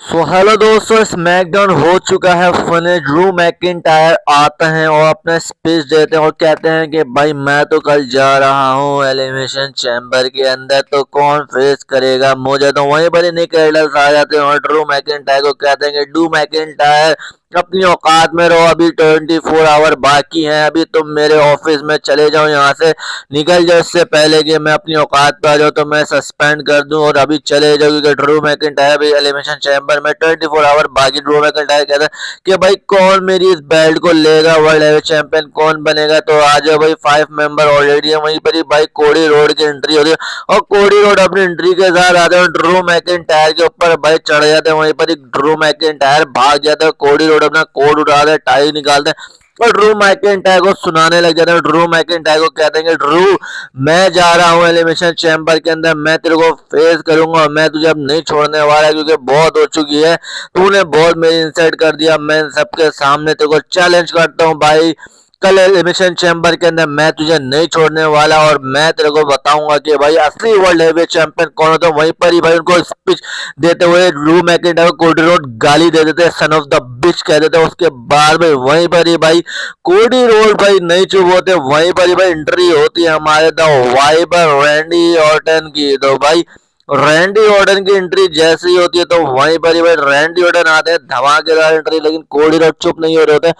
Hello दोस्तों, SmackDown हो चुका है फिनिश। ड्रू मैकिंटायर आते हैं और अपना स्पीच देते हैं और कहते हैं कि भाई मैं तो कल जा रहा हूँ एलिमिनेशन चैम्बर के अंदर, तो कौन फेस करेगा मुझे। तो वहीं पर ही निक एल्डर्स आ जाते हैं और ड्रू मैकिंटायर को कहते हैं कि ड्रू मैकिंटायर अपनी औकात में रहो, अभी 24 आवर बाकी हैं, अभी तुम मेरे ऑफिस में चले जाओ, यहाँ से निकल जाओ इससे पहले कि मैं अपनी औकात पे आ जाऊँ तो मैं सस्पेंड कर दूं और अभी चले जाओ, क्योंकि ड्रू मैकिंटायर भी एलिमिनेशन चैम्बर में 24 आवर बाकी। ड्रू मैकिंटायर कहता है कि भाई कौन मेरी इस बेल्ट को लेगा, वर्ल्ड हेवी चैंपियन कौन बनेगा। तो आ जाओ भाई, 5 मेंबर ऑलरेडी है। वहीं पर ही भाई कोडी रोड की एंट्री होती है और कोडी रोड अपनी एंट्री के साथ आते हैं, ड्रू मैकिंटायर के ऊपर भाई चढ़ जाते हैं। वहीं पर ही ड्रू मैकिंटायर भाग जाता है, कोडी रोड अपना कोड उठाते हैं, टाई निकालते हैं और ड्रू मैकिंटायर को सुनाने लग जाते हैं। ड्रू मैकिंटायर को कहते हैं कि ड्रू, मैं जा रहा हूँ एलिमिनेशन चैम्बर के अंदर, मैं तेरे को फेस करूंगा और मैं तुझे अब नहीं छोड़ने वाला, क्योंकि बहुत हो चुकी है, तूने बहुत मेरी इंसल्ट कर दिया। मैं सबके सामने तेरे को चैलेंज करता हूँ भाई, कल एलिमिनेशन चैम्बर के अंदर मैं तुझे नहीं छोड़ने वाला और मैं तेरे को बताऊंगा कि भाई असली वर्ल्ड हेवी चैंपियन कौन होता है। वहीं पर ही भाई उनको स्पीच देते हुए ड्रू मैकिंटायर को कोडी रोड गाली दे देते हैं, सन ऑफ द बिच कह देते हैं। उसके बाद में वहीं पर ही भाई कोडी रोड भाई नहीं चुप होते, वहीं पर ही भाई एंट्री होती है हमारे द वाइबर रैंडी ऑर्टन की। तो भाई रैंडी ऑर्टन की एंट्री जैसे ही होती है तो वहीं पर ही भाई रैंडी ऑर्टन आते हैं, धमाकेदार एंट्री, लेकिन कोडी रोड चुप नहीं हो रहे होते।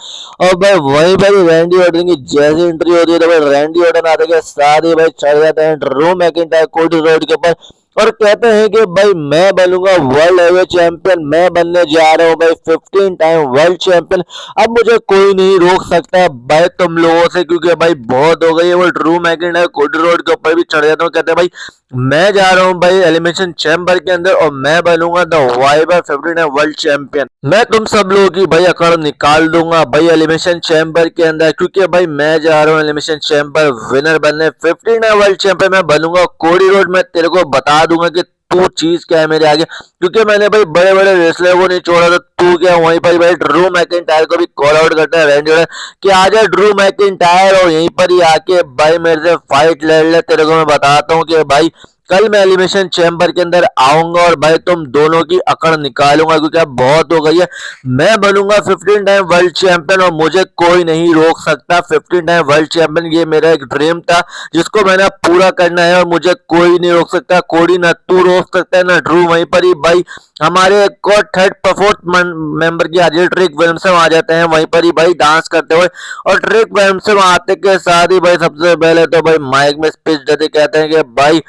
और भाई वहीं पर ही रैंडी ऑर्टन की जैसी एंट्री होती है तो भाई रैंडी ऑर्टन आते के साथ ही भाई चढ़ जाते हैं ड्रू मैकिंटायर कोडी रोड के ऊपर और कहते हैं कि भाई मैं बनूंगा वर्ल्ड हेवी चैंपियन, मैं बनने जा रहा हूँ भाई 15 टाइम वर्ल्ड चैंपियन। अब मुझे कोई नहीं रोक सकता भाई तुम लोगों से, क्योंकि भाई बहुत हो गई है। वो ड्रू मैकिंटायर कोडी रोड के ऊपर भी चढ़ जाता हूँ, कहते हैं भाई मैं जा रहा हूँ भाई एलिमिनेशन चैम्बर के अंदर और मैं बनूंगा द वाइबर 15 वर्ल्ड चैंपियन। मैं तुम सब लोगों की भाई अकड़ निकाल दूंगा भाई एलिमिनेशन चैम्बर के अंदर, क्योंकि भाई मैं जा रहा हूँ एलिमिनेशन चैम्बर विनर बनने, 15 वर्ल्ड चैंपियन मैं बनूंगा। कोडी रोड मैं तेरे को बता दूंगा कि तू चीज क्या है मेरे आगे, क्योंकि मैंने भाई बड़े बड़े रेसलर को नहीं छोड़ा, तो तू क्या। वहीं पर भाई ड्रू मैकिंटायर को भी कॉल आउट करता है रैंडी ऑर्टन कि आजा ड्रू मैकिंटायर और यहीं पर ही आके भाई मेरे से फाइट लड़ ले। तेरे को मैं बताता हूँ कि भाई कल मैं एलिमिनेशन चैम्बर के अंदर आऊंगा और भाई तुम दोनों की अकड़ निकालूंगा, क्योंकि अब बहुत हो गई है। मैं बनूंगा 15 टाइम वर्ल्ड चैंपियन और मुझे कोई नहीं रोक सकता। 15 टाइम वर्ल्ड चैंपियन ये मेरा एक ड्रीम था जिसको मैंने पूरा करना है और मुझे कोई नहीं रोक सकता। कोडी ना तू रोक सकता है ना ड्रू। वहीं पर ही भाई हमारे एक और थर्ड फोर्थ मेंबर की आज ट्रिक विल्यमसन आ जाते हैं वहीं पर ही भाई डांस करते हुए। और ट्रिक विल्यमसन आते के साथ ही भाई सबसे पहले तो भाई माइक में स्पीच देते कहते हैं कि भाई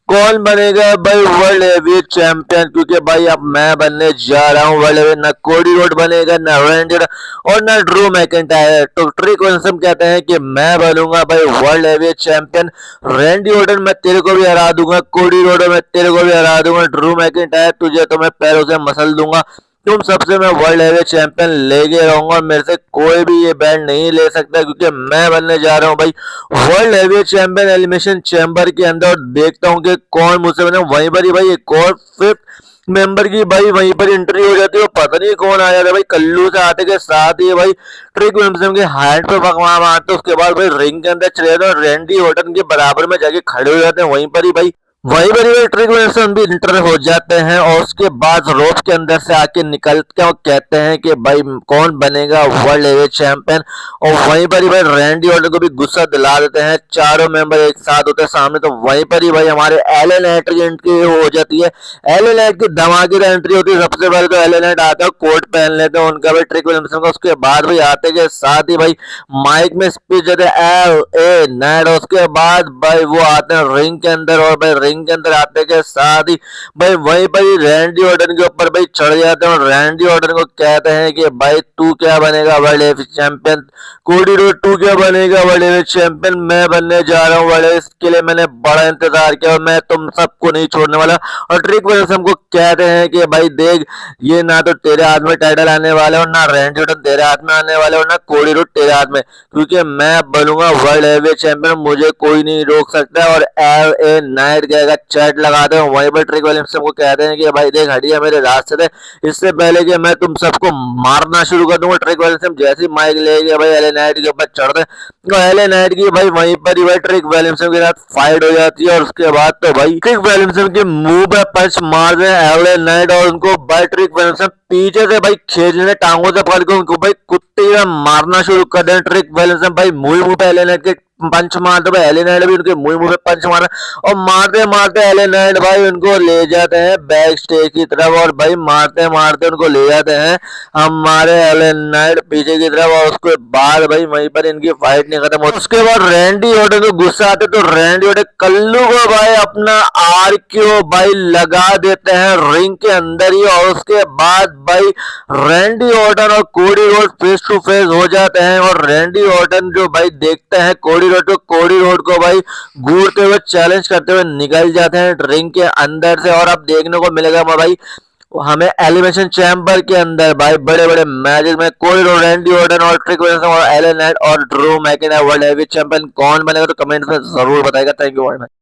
कौन बनेगा भाई वर्ल्ड हेवी चैंपियन, क्योंकि भाई अब मैं बनने जा रहा हूँ वर्ल्ड हेवी। ना कोडी रोड बनेगा, ना रैंडी और ना ड्रू मैकिंटायर। तो ट्रिक विल्सन कहते हैं कि मैं बनूंगा भाई world heavy champion. Randy Orton मैं तेरे को भी हरा दूंगा, कोडी रोड में तेरे को भी हरा दूंगा, ड्रू मैकिंटायर तुझे तो मैं पैरों से मसल दूंगा। तुम सबसे मैं वर्ल्ड हेवी चैंपियन लेके रहूंगा, मेरे से कोई भी ये बैंड नहीं ले सकता, क्योंकि मैं बनने जा रहा हूँ भाई world heavy champion elimination chamber के अंदर। और देखता हूँ कि कौन मुझसे बने। वहीं पर ही भाई एक और फिफ्थ मेंबर की भाई वहीं पर एंट्री हो जाती है, पता नहीं कौन आ जाता है भाई। कल्लू से आते के साथ ही भाई ट्रिक विल्सन के हैंड पे भगवान मारते, उसके बाद भाई रिंग के अंदर चले जाते हैं और रैंडी ऑर्टन के बराबर में जाके खड़े हो जाते हैं। वहीं पर ही ट्रिक विल्सन भी इंटर हो जाते हैं और उसके बाद रोप के अंदर से आके निकल के और कहते हैं कि भाई कौन बनेगा वर्ल्ड हेवी चैंपियन। और वहीं पर ही भाई रैंडी ऑर्टन को भी गुस्सा दिला देते हैं, चारों मेंबर एक साथ होते हैं सामने। तो वहीं पर ही भाई हमारे एलए नाइट की एंट्री हो जाती है। एलए नाइट की धमाकेदार एंट्री होती है। सबसे पहले तो एलए नाइट आते हैं, कोट पहन लेते हैं उनका भाई ट्रिक विल्सन का। उसके बाद भाई आते के साथ ही भाई माइक में स्पीच देते हैं एल ए नाइट। उसके बाद भाई वो आते हैं रिंग के अंदर और भाई रिंग के अंदर आते के साथ ही भाई वहीं पर ही रैंडी ऑर्टन के ऊपर भाई चढ़ जाते हैं और रैंडी ऑर्टन को कहते हैं कि भाई तू क्या बनेगा वर्ल्ड हेवी चैंपियन, कोडी रोड तू क्या बनेगा वर्ल्ड हेवी चैंपियन। मैं बनने जा रहा हूँ वर्ल्ड हेवी, इसके लिए मैंने बड़ा इंतजार किया और मैं तुम सबको नहीं छोड़ने वाला। और ट्रिक विल्सन को कहते हैं कि भाई देख, ये ना तो तेरे हाथ में टाइटल आने वाले और ना रैंडी ऑर्टन तेरे हाथ में आने वाले और ना कोडी रोड तेरे हाथ में, क्योंकि मैं बनूंगा वर्ल्ड हेवी चैंपियन, मुझे कोई नहीं रोक सकता। और एल ए नाइट का चैट लगाते हैं। वहीं पर ट्रिक विलियमसन को कहते हैं कि भाई देख हटिया मेरे रास्ते से, इससे पहले कि मैं तुम सबको मारना शुरू कर दूंगा। ट्रिक विलियमसन जैसे ही माइक लेके भाई एले नाइट के ऊपर चढ़ते हैं, तो एले नाइट की भाई वहीं पर ही भाई ट्रिक विलियमसन के साथ फाइट हो जाती है। और उसके बाद तो भाई ट्रिक विलियमसन के मुंह पे पंच मार रहे हैं एले नाइट, और उनको भाई ट्रिक विलियमसन पीछे से भाई खींचने टांगों से पकड़ के उनको भाई कुत्ते में मारना शुरू कर दें। ट्रिक विलियमसन भाई मुंह पे एले नाइट के पंच मारते भाई, एले नाइट भी उनके मुंह पे पंच मारा, और मारते मारते एले नाइट भाई उनको ले जाते हैं बैक स्टेज की तरफ, और भाई मारते मारते उनको ले जाते हैं हमारे एले नाइट पीछे की तरफ। और उसके बाद भाई वहीं पर इनकी फाइट नहीं खत्म होती। उसके बाद रैंडी ऑर्टन को गुस्सा आते तो रैंडी ऑर्टन कल्लू को भाई अपना आरक्यू भाई लगा देते हैं रिंग के अंदर ही। और उसके बाद भाई रैंडी ऑर्टन और कोडी रोड फेस टू फेस हो जाते हैं, और रैंडी ऑर्टन जो भाई देखते हैं कोडी रोड को भाई घूरते हुए चैलेंज करते हुए निकल जाते हैं रिंग के अंदर से। और अब देखने को मिलेगा भाई हमें एलिमिनेशन चैम्बर के अंदर भाई बड़े बड़े मैचेस में कोडी रोड, रैंडी ऑर्टन और ट्रिक विलियमसन और एले नाइट और ड्रू मैकिनटायर वर्ल्ड हेवीवेट चैंपियन कौन बनेगा, तो कमेंट्स में जरूर बताएगा। Thank you very much.